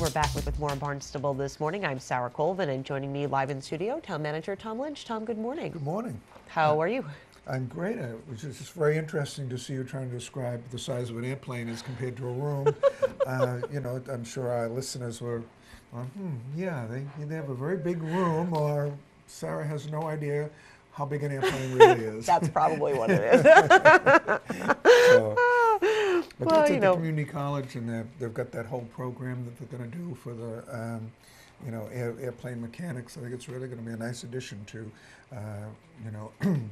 We're back with more Barnstable This Morning. I'm Sarah Colvin, and joining me live in studio, Town Manager Tom Lynch. Tom, good morning. Good morning. How are you? I'm great. It was just very interesting to see you trying to describe the size of an airplane as compared to a room. You know, I'm sure our listeners were, yeah, they have a very big room, or Sarah has no idea how big an airplane really is. That's probably what it is. But that's at the community college, and they've got that whole program that they're going to do for the airplane mechanics. I think it's really going to be a nice addition to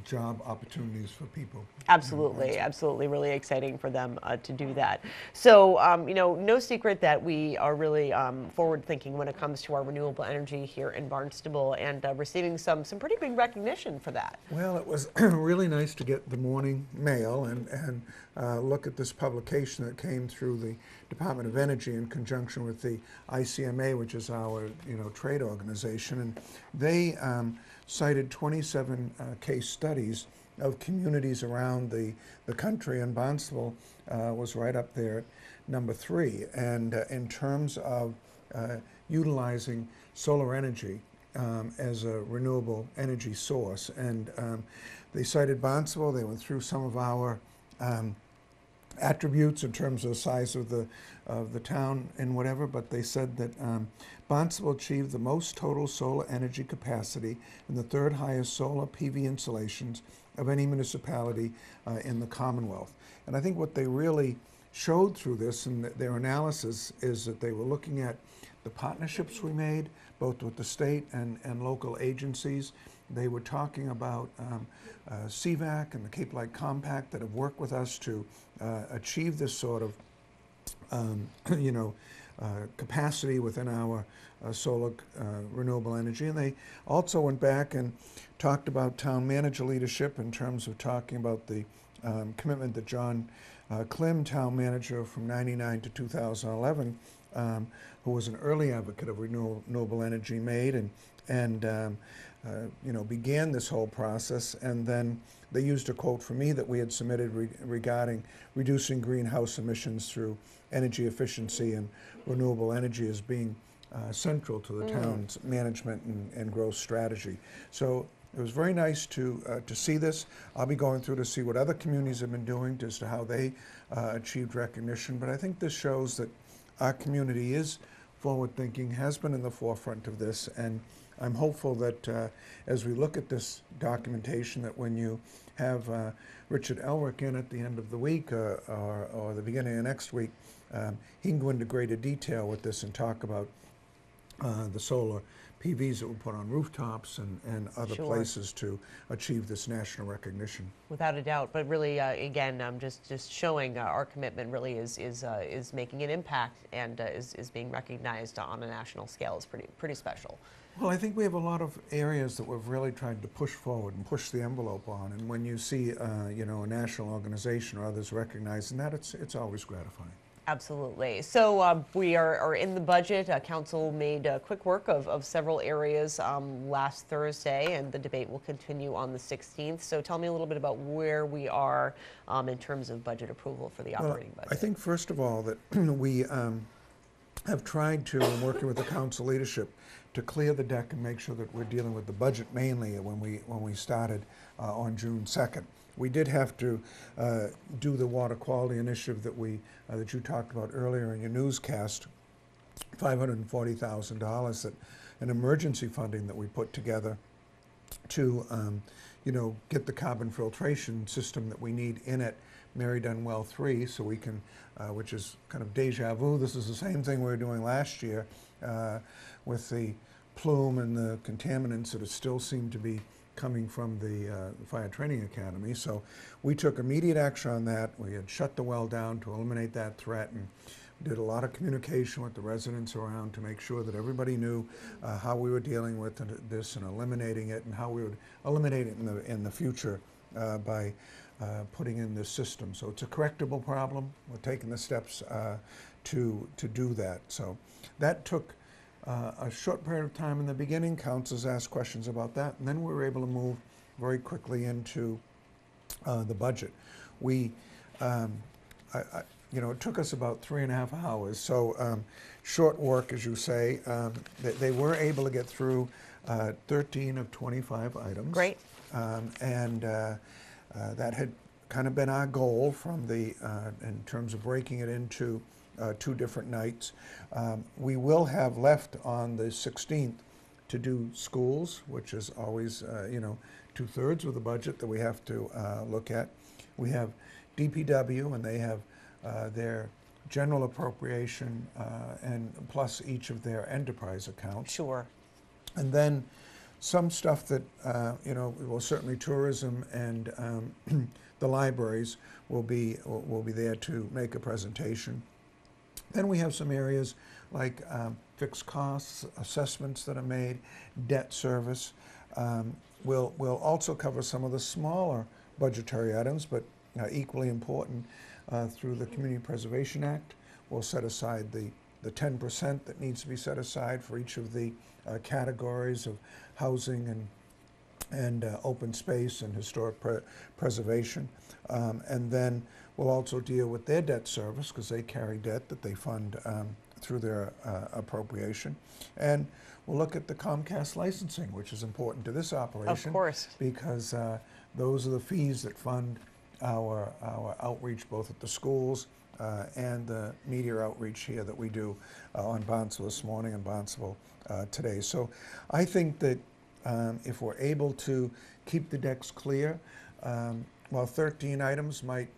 job opportunities for people. Absolutely, absolutely, really exciting for them to do that. So, no secret that we are really forward-thinking when it comes to our renewable energy here in Barnstable, and receiving some pretty big recognition for that. Well, it was really nice to get the morning mail and look at this publication that came through the Department of Energy in conjunction with the ICMA, which is our trade organization, and they cited 27 case studies of communities around the country, and Barnstable was right up there at number 3. And in terms of utilizing solar energy as a renewable energy source, and they cited Barnstable. They went through some of our attributes in terms of the size of the town and whatever, but they said that Barnstable achieved the most total solar energy capacity and the 3rd highest solar PV installations of any municipality in the Commonwealth. And I think what they really showed through this and their analysis is that they were looking at the partnerships we made, both with the state and local agencies. They were talking about CVAC and the Cape Light Compact that have worked with us to achieve this sort of capacity within our solar renewable energy. And they also went back and talked about town manager leadership in terms of talking about the commitment that John Klim, town manager from '99 to 2011, who was an early advocate of renewable energy, made, and began this whole process. And then they used a quote from me that we had submitted regarding reducing greenhouse emissions through energy efficiency and renewable energy as being central to the town's management and growth strategy. So it was very nice to see this. I'll be going through to see what other communities have been doing as to how they achieved recognition. But I think this shows that our community is forward-thinking, has been in the forefront of this, and I'm hopeful that as we look at this documentation, that when you have Richard Elrick in at the end of the week or the beginning of next week, he can go into greater detail with this and talk about the solar PVs that were put on rooftops and other places to achieve this national recognition. Without a doubt, but really, again, just showing our commitment really is making an impact and is being recognized on a national scale is pretty special. Well, I think we have a lot of areas that we've really tried to push forward and push the envelope on, and when you see a national organization or others recognizing that, it's always gratifying. Absolutely. So we are in the budget. Council made quick work of several areas last Thursday, and the debate will continue on the 16th. So tell me a little bit about where we are in terms of budget approval for the operating budget. I think, first of all, that we have tried to, in working with the council leadership, to clear the deck and make sure that we're dealing with the budget mainly when we started on June 2nd. We did have to do the water quality initiative that you talked about earlier in your newscast, $540,000, that an emergency funding that we put together to get the carbon filtration system that we need in at Mary Dunwell 3, so we can, which is kind of deja vu. This is the same thing we were doing last year with the plume and the contaminants that still seem to be coming from the Fire Training Academy. So we took immediate action on that. We had shut the well down to eliminate that threat, and did a lot of communication with the residents around to make sure that everybody knew how we were dealing with this and eliminating it, and how we would eliminate it in the future by putting in this system. So it's a correctable problem. We're taking the steps to do that. So that took a short period of time in the beginning. Councils asked questions about that, and then we were able to move very quickly into the budget. We, you know, it took us about 3.5 hours. So short work, as you say. They were able to get through 13 of 25 items. Great. And that had kind of been our goal from the, in terms of breaking it into 2 different nights. We will have left on the 16th to do schools, which is always, you know, 2/3 of the budget that we have to look at. We have DPW, and they have their general appropriation and plus each of their enterprise accounts. Sure. And then some stuff that, you know, well, certainly tourism and the libraries will be there to make a presentation. Then we have some areas like fixed costs, assessments that are made, debt service. We'll also cover some of the smaller budgetary items, but equally important through the Community Preservation Act. We'll set aside the 10% that needs to be set aside for each of the categories of housing and open space and historic preservation. And then we'll also deal with their debt service, because they carry debt that they fund through their appropriation. And we'll look at the Comcast licensing, which is important to this operation. Of course. Because those are the fees that fund our outreach, both at the schools and the media outreach here that we do on Barnstable This Morning and Barnstable Today. So I think that if we're able to keep the decks clear, while 13 items might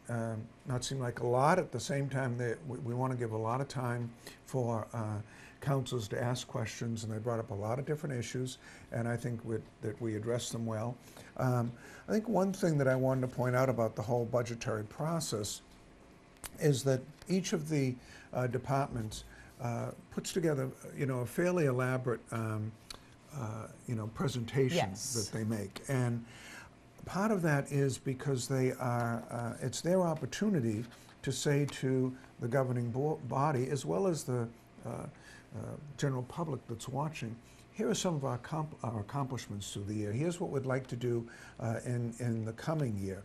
not seem like a lot, at the same time we want to give a lot of time for councils to ask questions, and they brought up a lot of different issues, and I think that we addressed them well. I think one thing that I wanted to point out about the whole budgetary process is that each of the departments puts together, you know, a fairly elaborate, you know, presentation Yes. that they make. And part of that is because they are, it's their opportunity to say to the governing body, as well as the general public that's watching, here are some of our accomplishments through the year. Here's what we'd like to do in the coming year.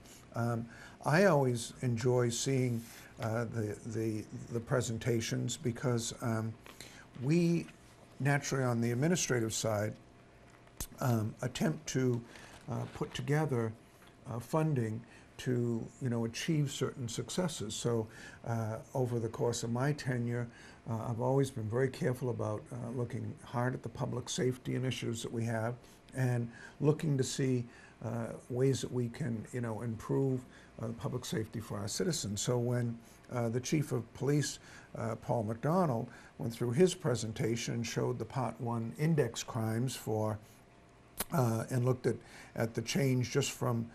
I always enjoy seeing the presentations, because we naturally on the administrative side attempt to put together funding to, you know, achieve certain successes. So over the course of my tenure, I've always been very careful about looking hard at the public safety initiatives that we have, and looking to see ways that we can, you know, improve public safety for our citizens. So when the Chief of Police, Paul McDonald, went through his presentation and showed the Part 1 index crimes for and looked at the change just from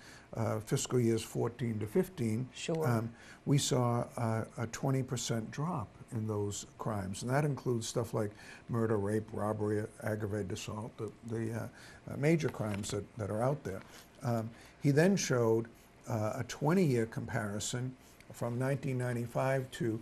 fiscal years 14 to 15, Sure. We saw a 20% drop in those crimes. And that includes stuff like murder, rape, robbery, aggravated assault, the major crimes that are out there. He then showed a 20-year comparison from 1995 to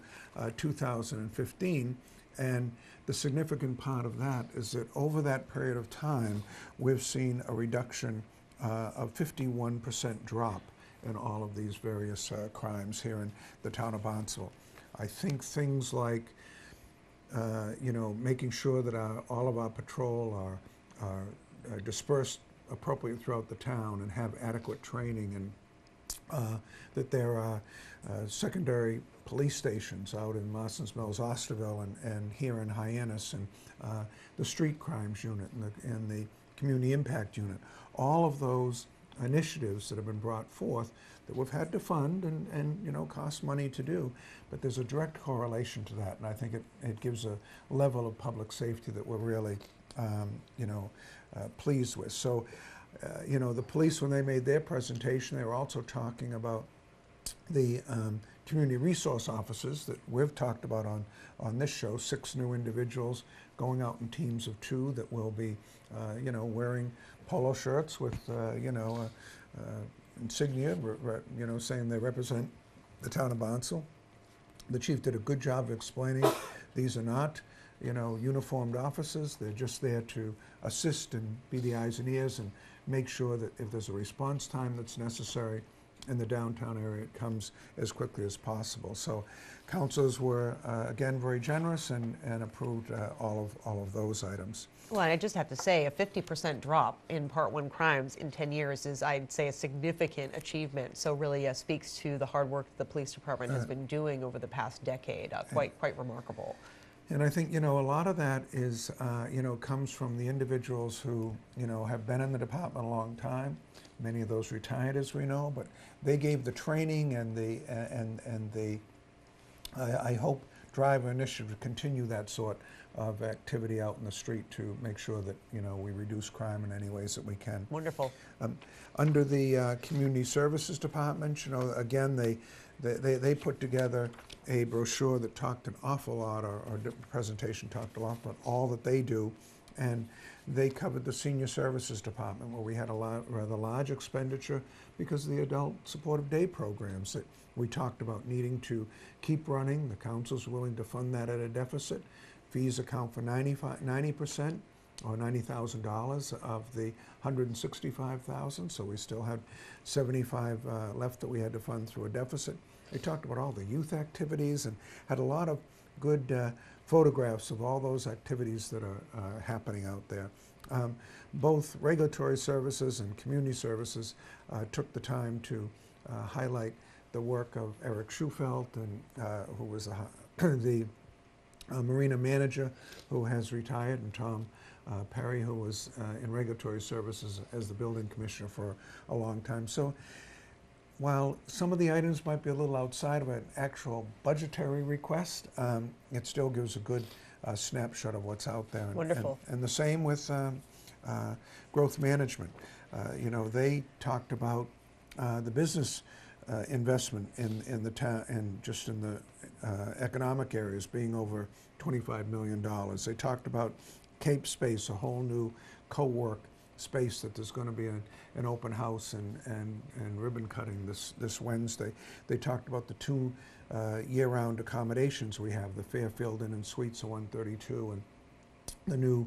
2015, and the significant part of that is that over that period of time, we've seen a reduction of 51% drop in all of these various crimes here in the town of Barnstable. I think things like, you know, making sure that all of our patrol are dispersed appropriately throughout the town and have adequate training, and that there are secondary police stations out in Marston's Mills, Osterville, and here in Hyannis, and the street crimes unit and the community impact unit. All of those initiatives that have been brought forth that we've had to fund and you know, cost money to do, but there's a direct correlation to that, and I think it gives a level of public safety that we're really you know, pleased with. So you know, the police, when they made their presentation, they were also talking about the community resource officers that we've talked about on this show, 6 new individuals going out in teams of 2 that will be you know, wearing polo shirts with you know, insignia, you know, saying they represent the town of Barnstable. The chief did a good job of explaining these are not, you know, uniformed officers. They're just there to assist and be the eyes and ears and make sure that if there's a response time that's necessary, in the downtown area, it comes as quickly as possible. So councilors were, again, very generous and approved all of those items. Well, and I just have to say, a 50% drop in Part 1 crimes in 10 years is, I'd say, a significant achievement. So really speaks to the hard work the police department has been doing over the past decade. Quite remarkable. And I think, a lot of that is, comes from the individuals who, have been in the department a long time. Many of those retired, as we know, but they gave the training and the I hope, drive an initiative to continue that sort of activity out in the street to make sure that, we reduce crime in any ways that we can. Wonderful. Under the Community Services Department, again, they put together a brochure that talked an awful lot, or presentation talked a lot about all that they do, and they covered the Senior Services Department, where we had a rather large expenditure because of the adult supportive day programs that we talked about needing to keep running. The council's willing to fund that at a deficit. Fees account for 90% or $90,000 of the $165,000, so we still had 75 left that we had to fund through a deficit. They talked about all the youth activities and had a lot of good photographs of all those activities that are happening out there. Both regulatory services and community services took the time to highlight the work of Eric Schufelt, and who was the marina manager who has retired, and Tom Perry, who was in regulatory services as the building commissioner for a long time. So while some of the items might be a little outside of an actual budgetary request, it still gives a good snapshot of what's out there. Wonderful. And the same with growth management. They talked about the business investment in the town and just in the economic areas being over $25 million. They talked about Cape Space, a whole new co-work space that there's going to be an open house and ribbon cutting this Wednesday. They talked about the two year-round accommodations we have, the Fairfield Inn and Suites of 132 and the new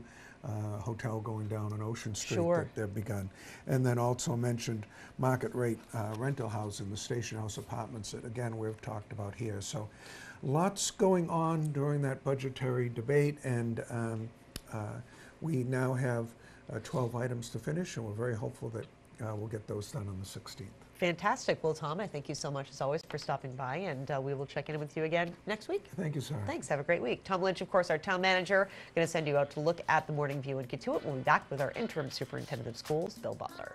hotel going down on Ocean Street that they've begun. And then also mentioned market rate rental housing, the Station House apartments that, again, we've talked about here. So lots going on during that budgetary debate, and we now have 12 items to finish, and we're very hopeful that we'll get those done on the 16th. Fantastic. Well, Tom, I thank you so much, as always, for stopping by, and we will check in with you again next week. Thank you, Sarah. Thanks. Have a great week. Tom Lynch, of course, our town manager, going to send you out to look at the morning view and get to it. We'll be back with our interim superintendent of schools, Bill Butler.